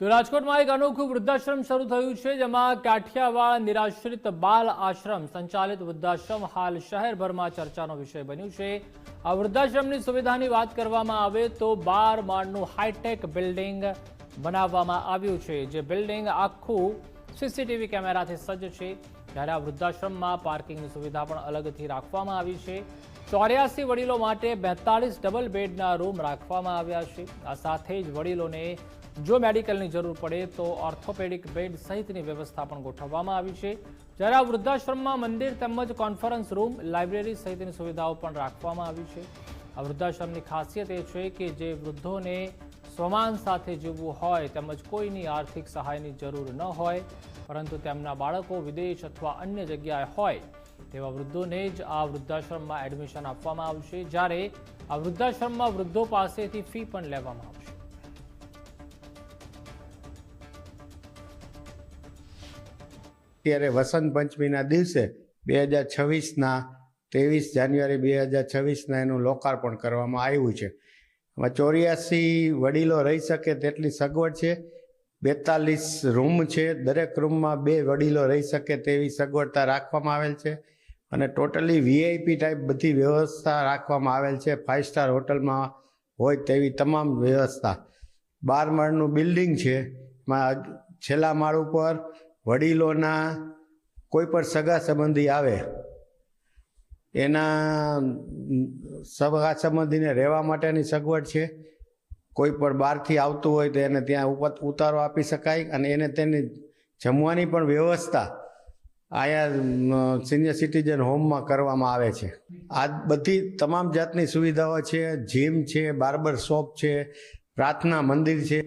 તો રાજકોટમાં એક અનોખું વૃદ્ધાશ્રમ શરૂ થયું છે, જેમાં કાઠિયાવાડ નિરાશ્રિત બાલ આશ્રમ સંચાલિત વૃદ્ધાશ્રમ હાલ શહેરભરમાં ચર્ચાનો વિષય બન્યું છે। આ વૃદ્ધાશ્રમની સુવિધાની વાત કરવામાં આવે તો 12 માળનું હાઈટેક બિલ્ડિંગ બનાવવામાં આવ્યું છે, જે બિલ્ડિંગ આખું સીસીટીવી કેમેરાથી સજ્જ છે। ત્યારે આ વૃદ્ધાશ્રમમાં પાર્કિંગની સુવિધા પણ અલગથી રાખવામાં આવી છે। 84 વડીલો માટે 42 ડબલ બેડના રૂમ રાખવામાં આવ્યા છે। આ સાથે જ વડીલોને જો મેડિકલની જરૂર પડે તો ઓર્થોપેડિક બેડ સહિતની વ્યવસ્થા પણ ગોઠવવામાં આવી છે। જ્યારે આ વૃદ્ધાશ્રમમાં મંદિર તેમજ કોન્ફરન્સ રૂમ, લાઇબ્રેરી સહિતની સુવિધાઓ પણ રાખવામાં આવી છે। આ વૃદ્ધાશ્રમની ખાસિયત એ છે કે જે વૃદ્ધોને સ્વમાન સાથે જીવવું હોય તેમજ કોઈની આર્થિક સહાયની જરૂર ન હોય, પરંતુ તેમના બાળકો વિદેશ અથવા અન્ય જગ્યાએ હોય તેવા વૃદ્ધોને જ આ વૃદ્ધાશ્રમમાં એડમિશન આપવામાં આવશે। જ્યારે આ વૃદ્ધાશ્રમમાં વૃદ્ધો પાસેથી ફી પણ લેવામાં આવશે। ત્યારે વસંત પંચમીના દિવસે 2026ના 23 જાન્યુઆરી 2026ના એનું લોકાર્પણ કરવામાં આવ્યું છે। એમાં 84 વડીલો રહી શકે તેટલી સગવડ છે, 42 રૂમ છે, દરેક રૂમમાં 2 વડીલો રહી શકે તેવી સગવડતા રાખવામાં આવેલ છે અને ટોટલી વીઆઈપી ટાઈપ બધી વ્યવસ્થા રાખવામાં આવેલ છે। 5 સ્ટાર હોટલમાં હોય તેવી તમામ વ્યવસ્થા। 12 માળનું બિલ્ડિંગ છે, એમાં છેલ્લા માળ ઉપર વડીલોના કોઈ પણ સગા સંબંધી આવે એના સગા સંબંધીને રહેવા માટેની સગવડ છે। કોઈ પણ બહારથી આવતું હોય તો એને ત્યાં ઉતારો આપી શકાય અને એને તેની જમવાની પણ વ્યવસ્થા અહીંયા સિનિયર સિટીઝન હોમમાં કરવામાં આવે છે। આ બધી તમામ જાતની સુવિધાઓ છે, જીમ છે, બાર્બર શોપ છે, પ્રાર્થના મંદિર છે।